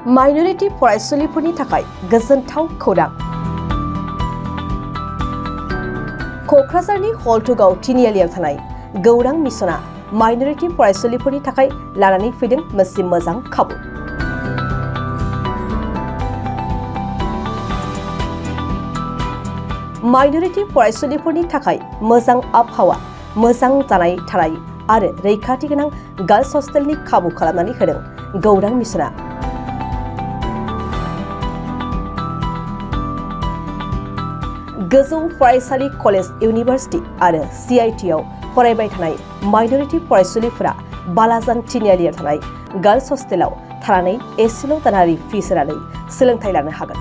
Minority फरायसुलिफोरनि थाखाय गोजोनथाव खौरां। क'क्राझारनि हलथुगाव तिनिआलियाव थानाय गौरां मिसना माइनरिटी फरायसुलिफोरनि थाखाय लानानै फैदों मोनसे मोजां खाबु। माइनरिटी फरायसुलिफोरनि थाखाय मोजां आबहावा, मोजां जानाय थानाय आरो रैखाथि गोनां गार्ल्स हस्टेलनि खाबु खालामनानै होदों गौरां मिसना। गोजौ फरायसालि, कलेज, इउनिभार्सिटि आरो CIT आव फरायबाय थानाय माइनरिटी फरायसुलिफोरा बालाजान तिनिआलियाव थानाय गार्ल्स हस्टेलाव थानानै एसेल' दानारि फिस होनानै सोलोंथाइ लानो हागोन।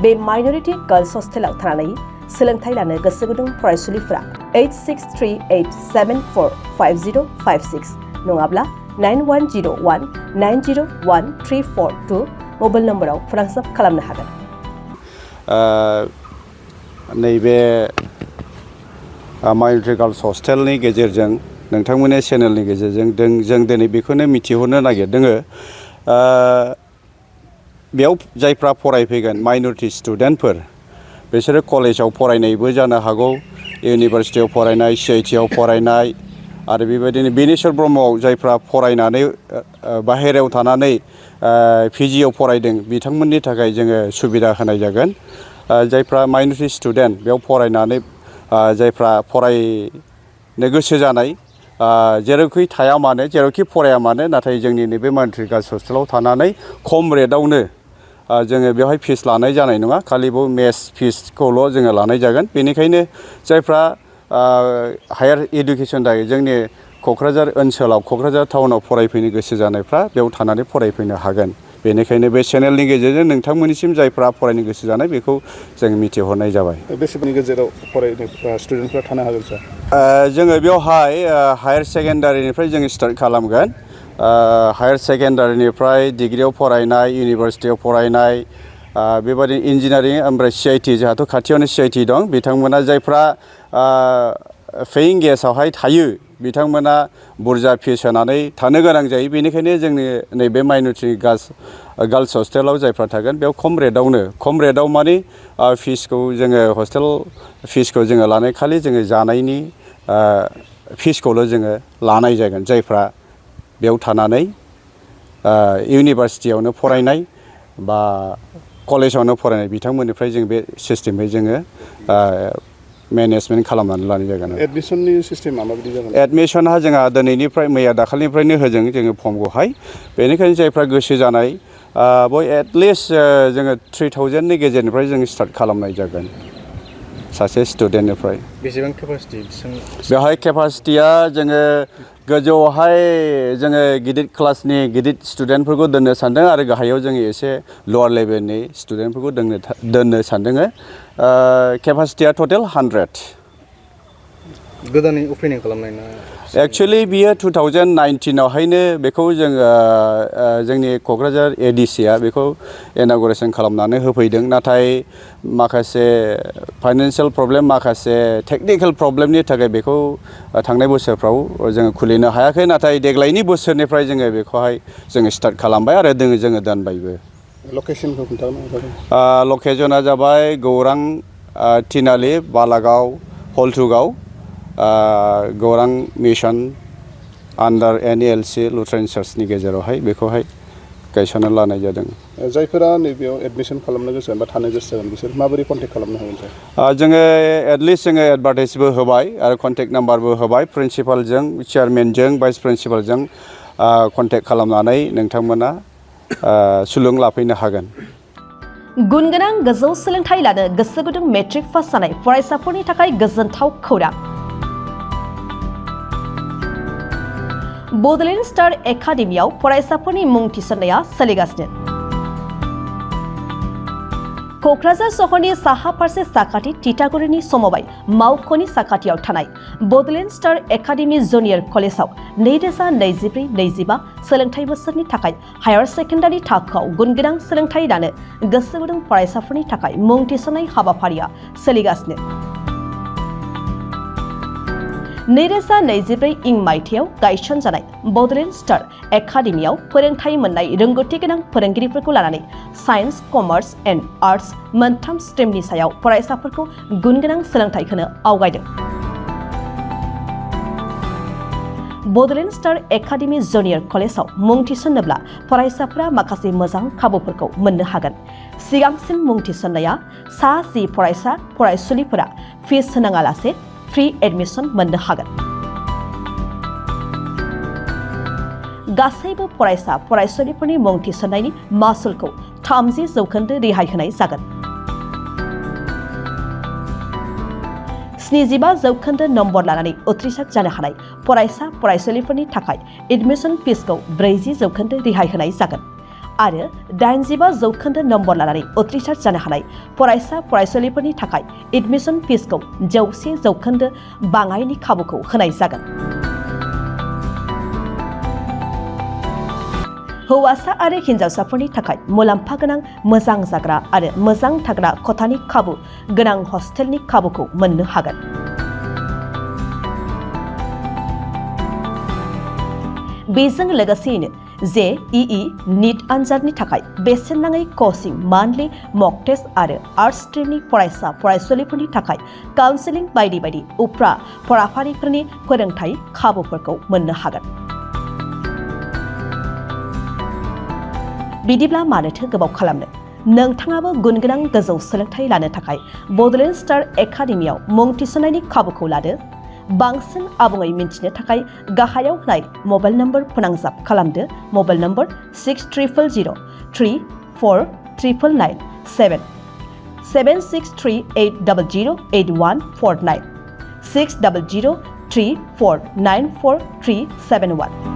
बे माइनरिटी गार्ल्स हस्टेलाव थानानै सोलोंथाइ लानो गोसो गुदुं फरायसुलिफोरा 8638745056 नङाब्ला 9101901342 मबाइल नम्बराव फोनांजाब खालामनो हागोन। नैबे माइनरिटी गार्ल्स हस्टेलनि गेजेरजों नोंथांमोननि चेनेलनि गेजेरजों जों दिनै बेखौनो मिथिहरनो नागिरदों। बेयाव जायफ्रा फरायफैगोन माइनरिटी स्टुडेन्टफोर, बिसोरो कलेजाव फरायनायबो जानो हागौ, इउनिभार्सिटियाव फरायनाय, CIT आव फरायनाय आरो बेबायदिनो बेनेश्वर ब्रह्मआव जायफ्रा फरायनानै बाहेरायाव थानानै PG आव फरायदों, बिथांमोननि थाखाय जोङो सुबिदा होनाय जागोन। जायफ्रा माइनरिटी स्टुडेन्ट बेयाव फरायनानै जायफ्रा फरायनो गोसो जानाय, जेरावखि थाया मानो, जेरावखि फराया मानो, नाथाय जोंनि नैबे माइनरिटी गार्ल्स हस्टेलाव थानानै खम रेटआवनो जोङो बेवहाय फिस लानाय जानाय नङा, खालि बेयाव मेस फिसखौल' जोङो लानाय जागोन। बेनिखायनो जायफ्रा हायार इडुकेसन थाखाय जोंनि क'क्राझार ओनसोलाव, क'क्राझार टाउनाव फरायफैनो गोसो जानायफ्रा बेयाव थानानै फरायफैनो हागोन। बेनिखायनो बे चेनेलनि गेजेरजों नोंथांमोननिसिम जायफ्रा फरायनो गोसो जानाय बेखौ जों मिथिहरनाय जाबाय। बेसेबांनि गेजेराव फरायनो स्टुडेन्टफ्रा थानो हागोन सार? जोङो बेवहाय हायार सेकेन्डारिनिफ्राय जोङो स्टार्ट खालामगोन। हायार सेकेन्डारिनिफ्राय डिग्रियाव फरायनाय, इउनिभार्सिटियाव फरायनाय, बेबादिनो इन्जिनियारिं, ओमफ्राय CIT, जोंहाथ' खाथियावनो CIT दं, बिथांमोना जायफ्रा पेयिं गेस्टआवहाय थायो बिथांमोना बुरजा फिस होनानै थानो गोनां जायो। बेनिखायनो जोंनि नैबे माइनरिटी गार्ल्स हस्टेलाव जायफ्रा थागोन बेयाव खम रेटआव माने फिसखौ जोङो हस्टेल फिसखौ जोङो लानाय, खालि जोङो जानायनि फिसखौल' जोङो लानाय जागोन। जायफ्रा बेयाव थानानै इउनिभार्सिटियावनो फरायनाय बा कलेजावनो फरायनाय बिथांमोननिफ्राय जों बे सिस्टेमै जोङो मेनेजमेन्ट खालामनानै लानाय जागोन। एडमिसननि सिस्टेमा माबायदि जागोन? एडमिसना जोंहा दिनैनिफ्राय मैया दाखालिनिफ्रायनो होदों जोङो फर्मखौहाय। बेनिखायनो जायफ्रा गोसो जानाय बय एटलिस्ट जोङो 3000नि गेजेरनिफ्राय जों स्टार्ट खालामनाय जागोन सासे स्टुडेन्टनिफ्राय। बेसेबां केपासिटि? बेवहाय केपासिटिया जोङो गोजौआवहाय जोङो गिदिर क्लासनि गिदिर स्टुडेन्टफोरखौ दोननो सानदों आरो गाहायाव जोङो एसे लवार लेभेलनि स्टुडेन्टफोरखौ दोननो सानदों। केपासिटिया टटेल 100। गोदानै अपेनिं खालामनाय ना? एक्सुवेलि बियो 2019आवहायनो बेखौ जोङो जोंनि क'क्राझार ADC-आ बेखौ इन'ग्रेसन खालामनानै होफैदों। नाथाय माखासे फाइनान्सियेल प्रब्लेम, माखासे टेक्निकेल प्रब्लेमनि थाखाय बेखौ थांनाय बोसोरफ्राव जोङो खुलिनो हायाखै। नाथाय देग्लायनि बोसोरनिफ्राय जोङो बेखौहाय जोङो स्टार्ट खालामबाय आरो जोङो दोनबायबो। लकेसनखौ खोन्थानो हागोन? लकेसना जाबाय गौरां, तिनालि, बालागाव, हलथुगाव, गौरां मिसन आन्डार NLC लुथेरान चार्चनि गेजेरावहाय बेखौहाय गायसनना लानाय जादों। जायफोरा नैबेयाव एडमिसन खालामनो गोसो बा थानो गोसो जागोन बिसोर माबोरै कन्टेक्ट खालामनो हागोन सार? जोङो एटलिस्ट जोङो एडभार्टाइसबो होबाय आरो कन्टेक्ट नाम्बारबो होबाय। प्रिन्सिपालजों, चेयारमेनजों, भाइस प्रिन्सिपालजों कन्टेक्ट खालामनानै नोंथांमोना सुलुं लाफैनो हागोन। गुन गोनां गोजौ सोलोंथाइ लानो गोसो गुदुं मेट्रिक पास जानाय फरायसाफोरनि थाखाय गोजोनथाव खौरां। बड'लेण्ड स्टार एकाडेमियाव फरायसाफोरनि मुं थिसननाया सोलिगासिनो। क'क्राझार सहरनि साहा फारसे साखाथि तितागुरिनि समबाय मावख'नि साखाथियाव थानाय बड'लेण्ड स्टार एकाडेमि जुनियर कलेजाव 2024-25 सोलोंथाइ बोसोरनि थाखाय हायार सेकेन्डारि थाखोआव गुनगोनां सोलोंथाइ लानो गोसो गुदुं फरायसाफोरनि थाखाय मुं थिसननाय हाबाफारिया सोलिगासिनो। 2024 इं मायथाइयाव गायसनजानाय बड'लेण्ड स्टार एकाडेमियाव फोरोंथाय मोननाय रोंगौथि गोनां फोरोंगिरिफोरखौ लानानै साइन्स, कमार्स एन्ड आर्ट्स मोनथाम स्ट्रिमनि सायाव फरायसाफोरखौ गुनगोनां सोलोंथाय होनो आवगायदों। बड'लेण्ड स्टार एकाडेमि जुनियर कलेजाव मुं थिसन्नोब्ला फरायसाफोरा माखासे मोजां खाबुफोरखौ मोननो हागोन। सिगांसिन मुं थिसन्नाया सा 10 फरायसुलिफोरा फिस होनाङालासे फ्रि एडमिसन मोननो हागोन। गासैबो फरायसुलिफोरनि मुं थिसन्नायनि मासुलखौ 30% रेहाय होनाय जागोन। 75% नम्बर लानानै उथ्रिसार जानो हानाय फरायसुलिफोरनि थाखाय एडमिसन फिसखौ 40% रेहाय होनाय जागोन आरो 85% नम्बर लानानै उथ्रिसार जानो हानाय फरायसुलिफोरनि थाखाय एडमिसन फिसखौ 100% बाङायनि खाबुखौ होनाय जागोन। हौवासा आरो हिन्जावसाफोरनि थाखाय मुलाम्फा गोनां मोजां जाग्रा आरो मोजां थाग्रा खथानि खाबु गोनां हस्टेलनि खाबुखौ मोननो हागोन। बेजों लोगोसेयैनो JEE नीट आनजादनि थाखाय बेसेन नाङै कचिं, मान्थलि मक टेस्ट आरो आर्ट्स स्ट्रिमनि फरायसुलिफोरनि थाखाय काउन्सेलिं बायदि बायदि उफ्रा फराफारिफोरनि फोरोंथाय खाबुफोरखौ मोननो हागोन। बिदिब्ला मानोथो गोबाव खालामनो? नोंथाङाबो गुनगोनां गोजौ सोलोंथाय लानो थाखाय बड'लेण्ड स्टार एकाडेमियाव मुं थिसन्नायनि खाबुखौ लादो। बांसिन आबुङै मिन्थिनो थाखाय गाहायाव होनाय मबाइल नम्बर फोनांजाब खालामदो। Mobile number 6000349997 7638008149 6003494371।